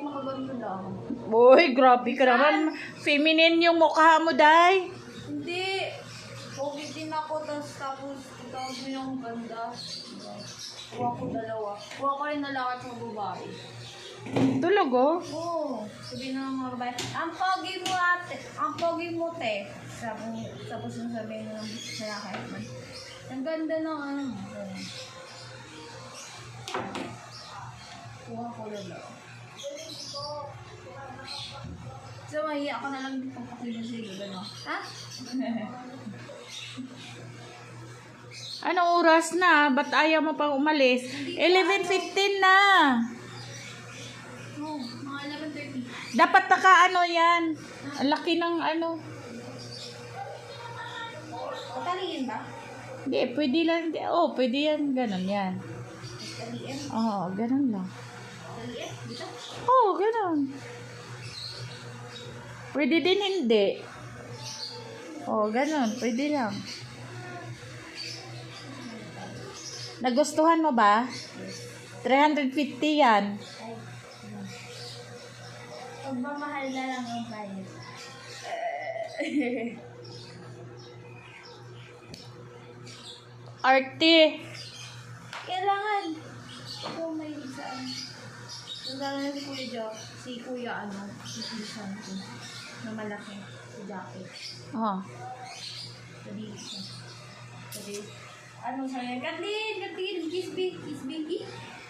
makaganda lang. Boy, grabe ka naman. Feminine yung mukha mo, day. Hindi. Pogi din ako, tapos itawag mo yung ganda. Kuha ko dalawa. Kuha ko rin nalakat sa babae. Talaga? Oo. Sabihin na mga babae, ang pogi mo ate, ang pogi mo te. Tapos yung sabihin ng lalaki naman, ang ganda ng ano. Kuha ko dalawa. So, mahiya ako na lang din pagpakilisigo, gano'n. Ha? Anong oras na? Ba't ayaw mo pang umalis? 11:15 na. Oo, mga 11:30. Dapat naka-ano yan. Ang laki ng ano. Pataliin ba? Hindi, pwede lang. Oh, pwede yan. Ganon yan. Pataliin? Oo, ganon lang. Pataliin? Dito? Oo, ganon. Pwede din hindi. Oo, ganon. Pwede lang. Nagustuhan mo ba? 350 yan. Pagmamahal na lang ang bayad. Arte. Kailangan. Ako may saan. Kailangan si Kuya Jo. Si Kuya si Pisan ko. Na malaki. Si Jackie. Oh. Sabi ko. Ano sabi? Katlin, kiss baby.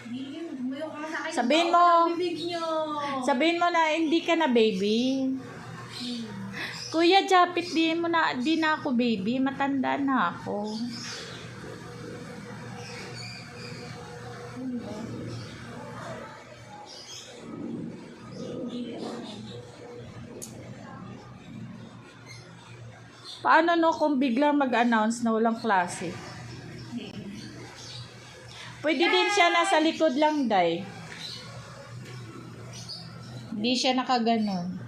Bumuyok ka sa akin. Sabihin mo. Bibig nyo. Sabihin mo na hindi ka na baby. Kuya Japit, di na ako baby. Matanda na ako. Paano no kung biglang mag-announce na walang klase? Pwede din siya nasa likod lang, day. Hindi siya nakaganon.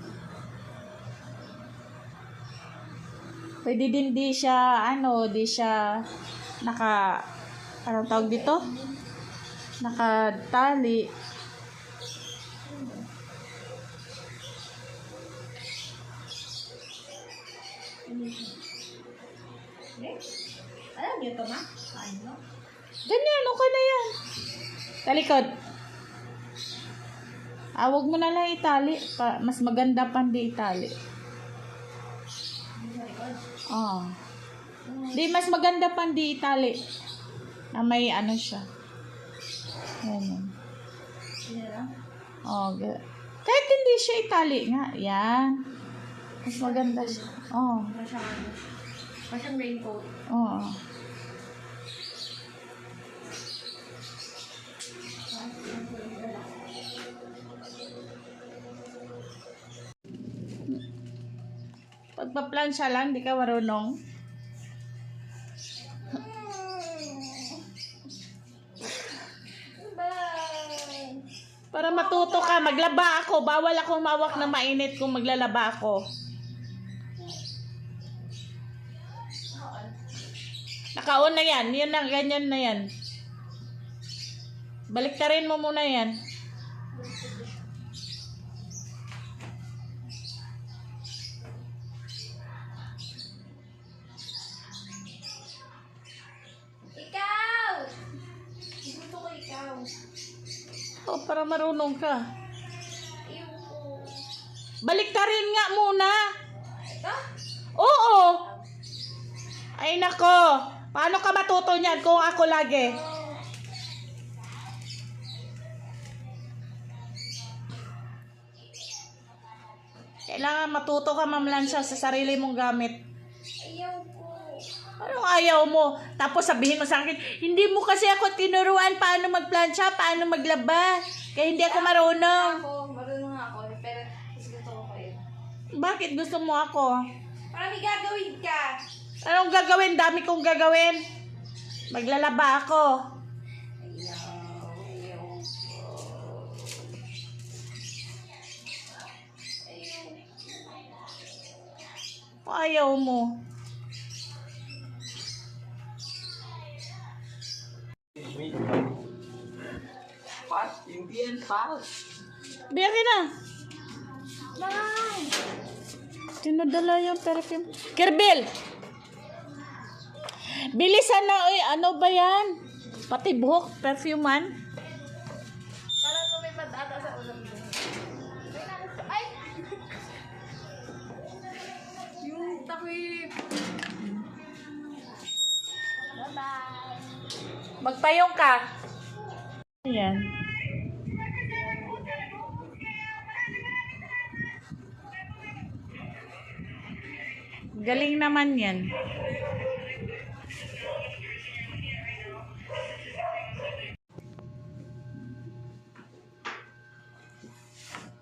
Pwede din di siya, di siya anong tawag dito? Nakatali. Alam niyo to, ma? Ano? Ganyan, okay na yan. Talikod. Huwag mo na lang itali. Mas maganda pa hindi itali. Oo. Di, mas maganda pa hindi itali. Na may ano siya. Yan. Kahit hindi siya itali nga. Yan. Mas maganda siya. Oo. Masyang raincoat. Oo. Pagpa-plansya lang, di ka marunong. Bye! Para matuto ka, maglaba ako. Bawal akong mawak na mainit kung maglalaba ako. Naka-on na yan. Yan na, ganyan na yan. Baliktarin mo muna yan. Ikaw! Gusto ko ikaw. Oh, para marunong ka. Ayoko. Baliktarin nga muna. Ito? Oo. Ay nako. Paano ka matuto niyan kung ako lagi? Kailangan matuto ka mamlansya sa sarili mong gamit. Ayoko. Anong ayaw mo? Tapos sabihin mo sa akin, hindi mo kasi ako tinuruan paano magplansya, paano maglaba. Kaya hindi ako marunong. Marunong ako. Pero gusto ko yun. Bakit gusto mo ako? Para may gagawin ka. Anong gagawin? Dami kong gagawin. Maglalaba ako. Ayaw mo. Pas, hindi yan pas. Biyakin na. Bye! Tinadala yung perfume. Kirbil! Bilisan na, oy. Ano ba yan? Pati buhok, perfume man. Parang lumipad ata sa ulo ko. Ay! Yung takip. Bye-bye. Magpayong ka. Ayan. Galing naman yan.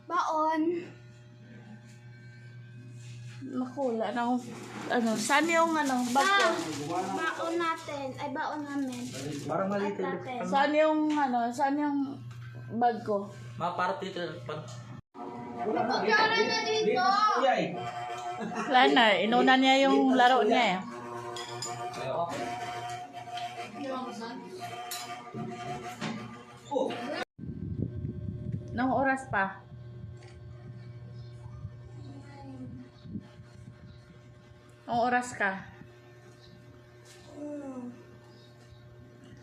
Baon. Naku, wala na akong, saan yung, bag ko? Baon natin. Ay, baon namin. Parang maliit At natin. Saan yung bag ko? Maparap dito. Kutsara na dito! Kuya eh. Wala na, inuna niya yung laro niya eh. Oh. Nung oras pa? Anong oras ka?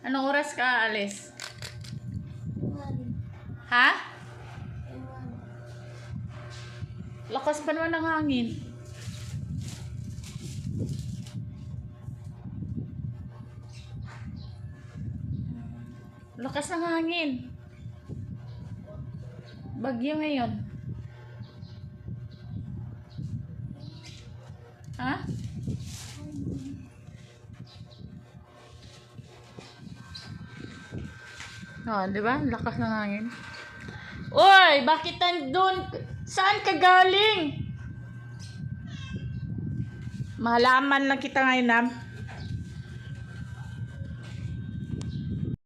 Anong oras ka alis? Ha? Lakas pa naman ng hangin. Lakas ng hangin. Bagyo ngayon. Ha? Oh, di ba? Lakas ng hangin. Oy, bakit nandun? Saan ka galing? Mahalaman lang kita ngayon, Nam.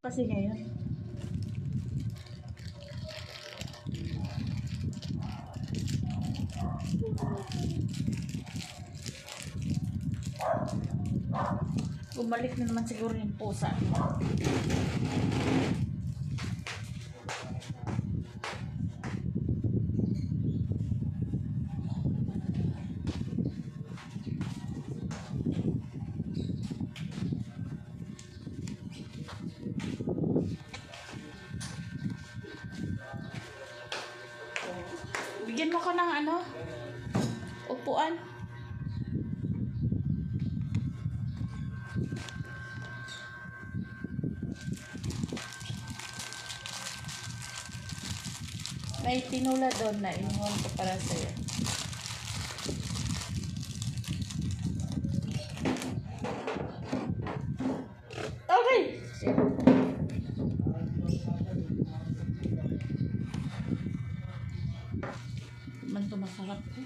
Kasi ngayon. Bumalik na naman siguro yung pusa. Bigyan mo ko ng upuan. May tinula doon na inuwan ko para sa'yo. Okay! Man ito masarap ko.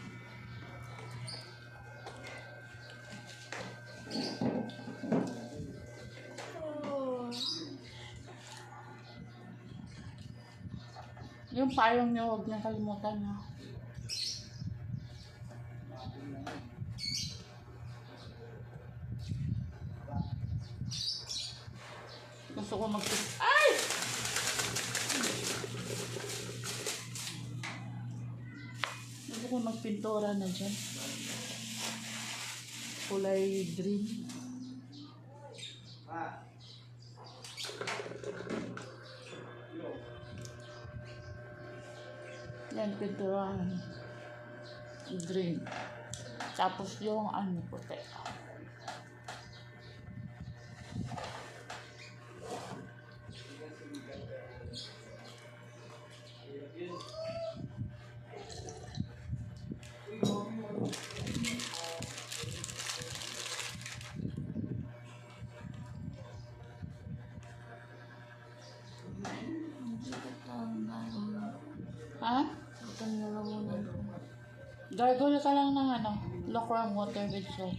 Yung payong niyo, huwag niyang kalimutan na. Gusto ko Ay! Gusto ko magpintura na dyan. Kulay green. Yan, pinturahan. Green. Tapos yung puti. Ha? Gargle ka lang ng lukewarm water with salt.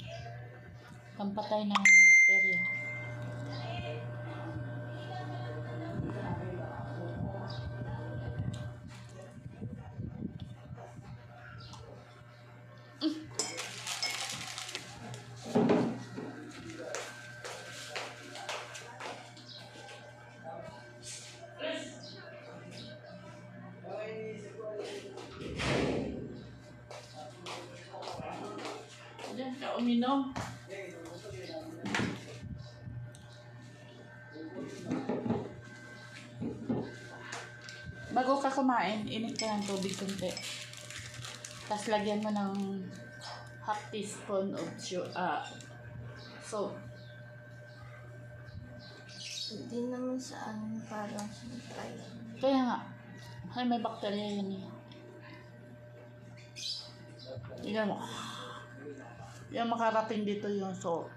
Pampatay ng bakterya. uminom. Bago ka kumain, init ka ng tubig konti. Tapos lagyan mo ng half teaspoon of soap. Hindi naman sa ano, parang sipay. Kaya nga, ay may bakterya yan eh. Tingnan mo. Yan makarating dito yung soap.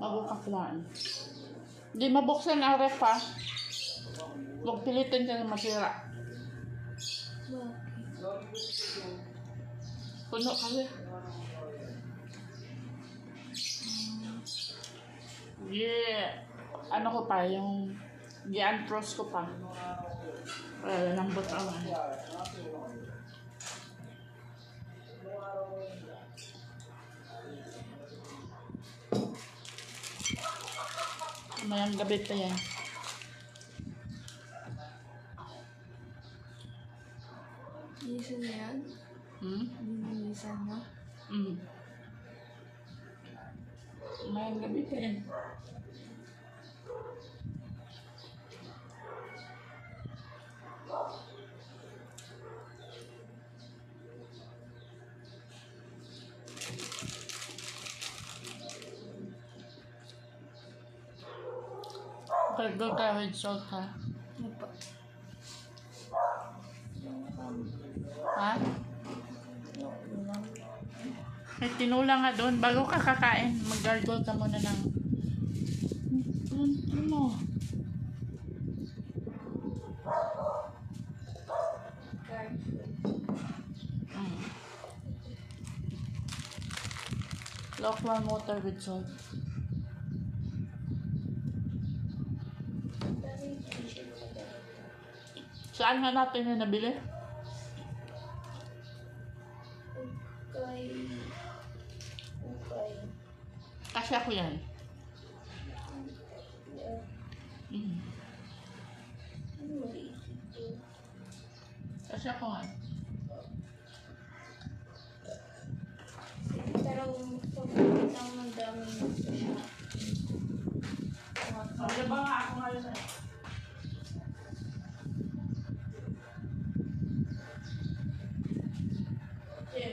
Bago ka kumain. Hindi mabuksan ang ref ha. Huwag pilitin ka na masira. Puno kasi. Yeah. Ano ko pa, yung i-unfrost ko pa. Lambot naman. Mayang gabi pa yan. Linisan na yan? Linisan na? Mayang gabi pa yan. Gargle ka with salt ha? Ano pa? Ha? May tinula nga doon. Bago ka kakain, mag-gargle ka muna ng... Ano mo? Lukewarm water with salt. Saan nga natin na nabili? Okay. Kasi ako yan. Ano maliit ito? Kasi ako nga. Pero pagpunta ko ng dami siya. Ano ba nga ako ngayon eh?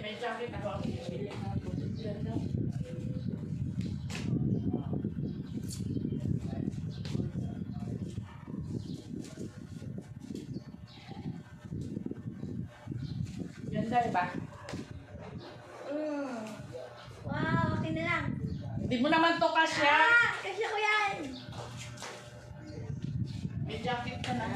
May jacket ako ang pinili ng position, no? Ganda, diba? Wow, okay na lang. Hindi mo naman to kasya. Kasi ko yan. May jacket ka na.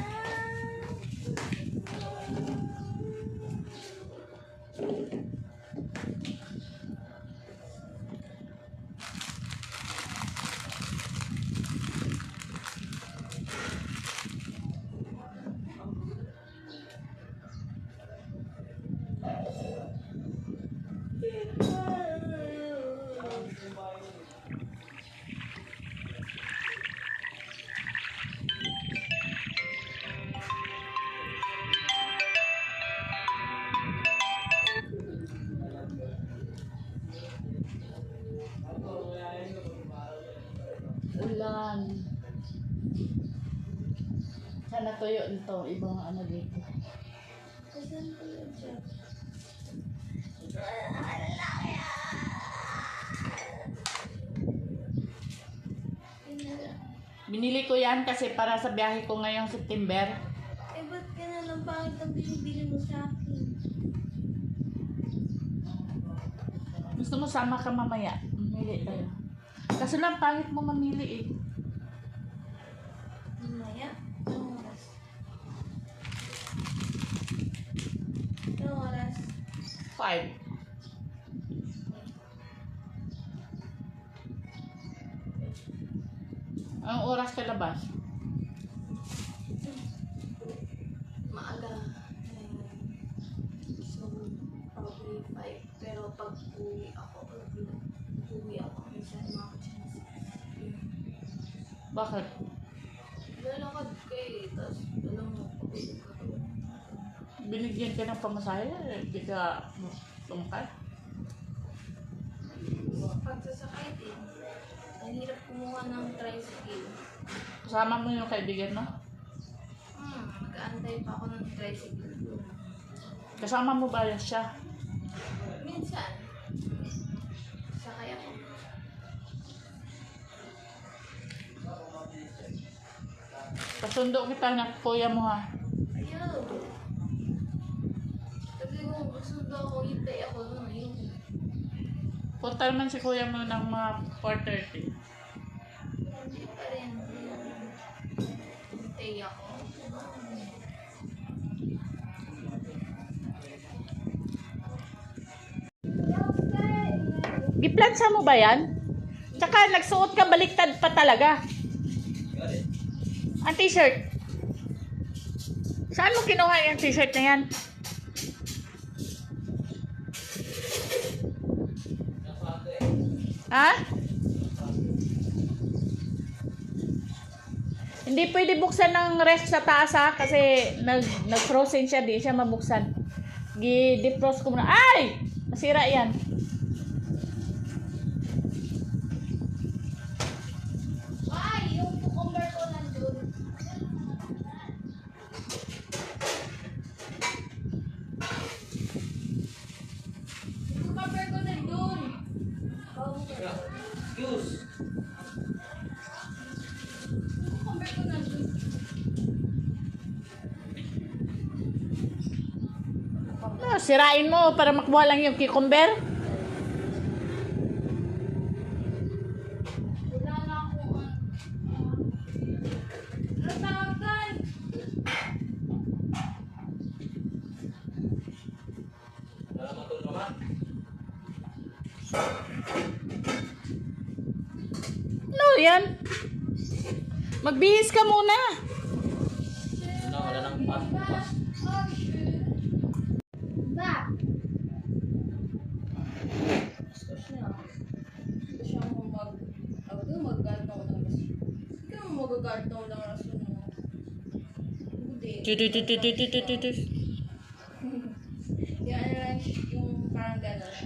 Ulan. Sana tuyo nito. Ibang ano dito. Saan ko yun siya? Binili ko yan kasi para sa biyahe ko ngayong September. Eh, ba't ka na lang pangit ang binibili mo sa akin? Gusto mo sama ka mamaya? Mamili tayo. Kaso lang pangit mo mamili eh. Mamaya? Anong oras? Anong oras? 5. Anong oras ka labas? Maaga. So, probably 5. Pero pag uwi ako isa yung mga chance. Bakit? Lalakad ka eh, tapos alam mo, pagod ka to. Binigyan ka ng pamasahe, hindi ka lumakad. Pagsasakay din, ang hirap kumuha ng tricycle. Kasama mo yung kaibigan mo? Mag-aantay pa ako ng tricycle doon. Kasama mo ba siya? Minsan, sakay ako. Pasundo kita na kuya mo ha. Ayaw. Sabi ko, sundo ako, hintay ako doon. Ayun. Punta naman si kuya mo ng mga 4:30. Hindi pa rin. Hintay ako. Giplansa mo ba yan? Tsaka nagsuot ka baliktad pa talaga. Ang t-shirt. Saan mo kinuha yung t-shirt na yan? Ha? Hindi pwede buksan ng ref sa taas ha, kasi nag-frozen siya, di siya mabuksan. Defrost ko muna. Ay! Masira yan. Ay, yung cucumber ko nandun. Yung cucumber ko nandun. Excuse. Yung cucumber ko nandun. No, sirain mo para makuha lang yung cucumber. Wala na akong natawagan. Matulog naman. No, yan. Magbihis ka muna. Wala nang pas. Oh, shit. Back.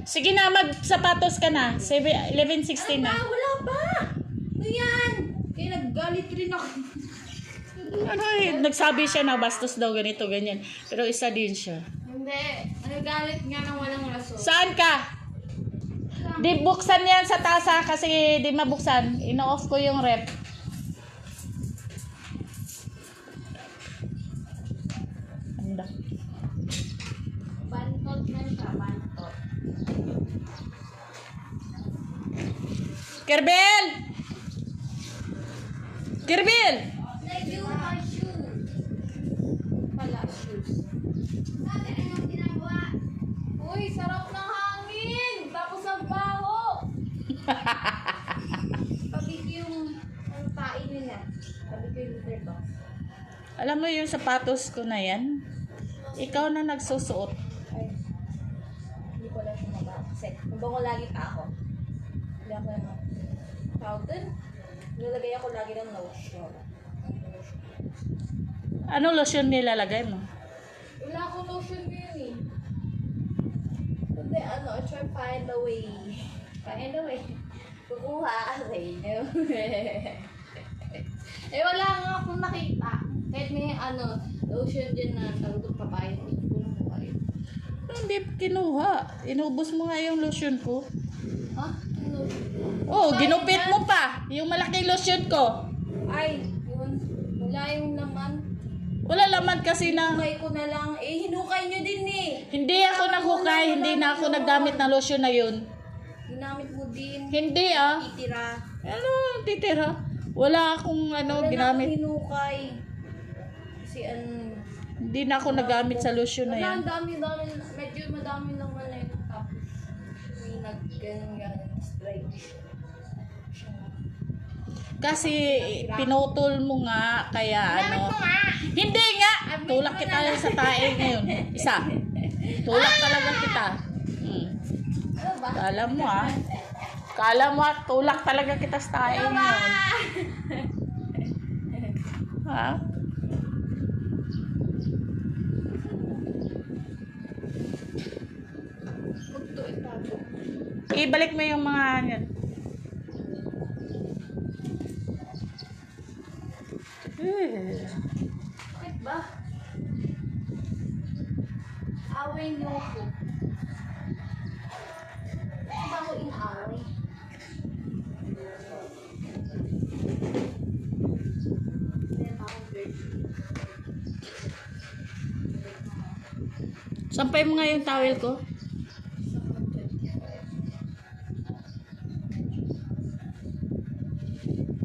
Sige na, magsapatos ka na. 11:16 na. Wala pa! Ano yan? Kaya naggalit rin ako. Ano eh, nagsabi siya na bastos daw ganito, ganyan. Pero isa din siya. Hindi. Naggalit nga nang walang rason. Saan ka? Di buksan yan sa tasa kasi di mabuksan. Ino-off ko yung rep. Anda. Bantot na siya, bantot. Kerbel! Kerbel! Like my shoes. Pala, shoes. Dati, anong ginagawa? Uy, sarap ng hangin! Tapos ang baho! Pabig yung pain nila. Pabig yung litter box. Alam mo yung sapatos ko na yan? Ikaw na nagsusuot. Ay, hindi ko lang siya mabaho. Kasi, mabango lagi pa ako. Hindi ako naman. Tawag dun, nilalagay ako lagi ng lotion. Ano lotion nilalagay mo? Wala akong lotion yun eh. Kundi ano, I try find a way. Find a way. Kukuha kasi. Eh wala nga akong nakita. Kahit may ano, lotion dyan na talutong papaya. Hindi ko nakuha yun. Hindi kinuha. Inubos mo nga yung lotion ko. Ha? Ano? Oh, ginupit mo pa. Yung malaking lotion ko. Ay, yun. Wala yung laman. Wala laman kasi na... Hinukay ko na lang. Eh, hinukay nyo din eh. Hindi ako naghukay. Hindi na ako naggamit ng lotion na yun. Ginamit mo din. Hindi ah. Itira. Ano, titira? Wala akong ano, Wala ginamit. na akong hinukay. Kasi Hindi na ako nagamit sa lotion na wala, yan. ang dami. Medyo madami naman na yun. Tapos, may nag-ganyan strike. Kasi pinutol mo nga, kaya ano. Ginamit mo nga! Hindi nga! Admit Tulak mo kita na lang. sa tae ngayon. Isa. Tulak talaga kita. Hmm. Ano ba? Alam mo ah. Kala mo, tulak talaga kita sa tayo ngayon. Ha? Huwag to itago. Ibalik mo yung mga yan. Bakit ba? Away niyo ako. Bakit ba ako inaaway? Kaya pa akong girlfriend. Sampay mo nga yung towel ko.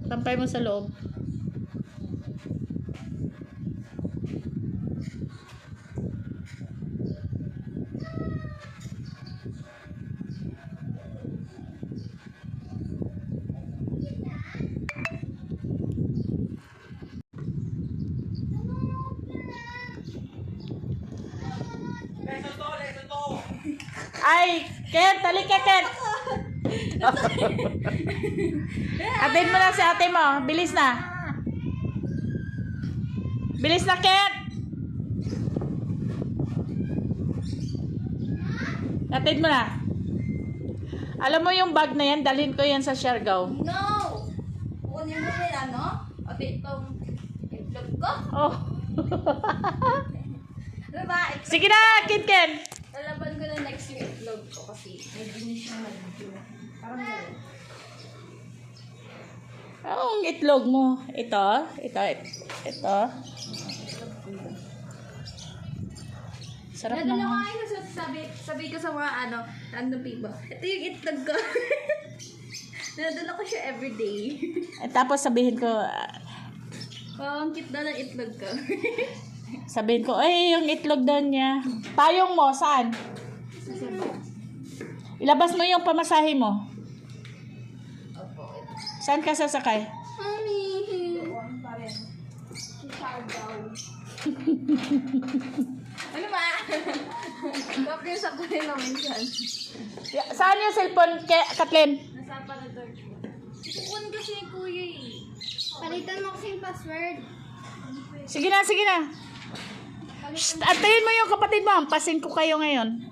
Sampay mo sa loob. Ay, Ken, talik ka, Ken. Atin mo na si ate mo. Bilis na. Bilis na, Ken. Atin mo na. Alam mo yung bag na yan, dalhin ko yan sa Siargao. No! Kunin mo rin ano? Ate itong itlog ko. Oh. Ano ba? Sige na, Ken. Lalaban ko na next yung itlog ko kasi may dinis siyang medyo. Parang gano'n. Ang itlog mo. Ito. Sarap Nadala ko naman. ngayon sabi ko sa mga random people. Ito yung itlog ko. Nadala ko siya everyday. Tapos sabihin ko, Ang cute daw ng itlog ko. ay, yung itlog daw niya. Payong mo, saan? Ilabas mo yung pamasahe mo. Opo. Saan ka sasakay? Honey! Doon pa rin. Si Siargao. Ano ba? Tapos yung sakay na minsan. Saan yung cellphone, Kathleen? Nasaan pa na door ko? Ipukun kasi ni kuya eh. Palitan mo kasi yung password. Sige na. Shh, antayin mo yung kapatid mo. Ampasin ko kayo ngayon.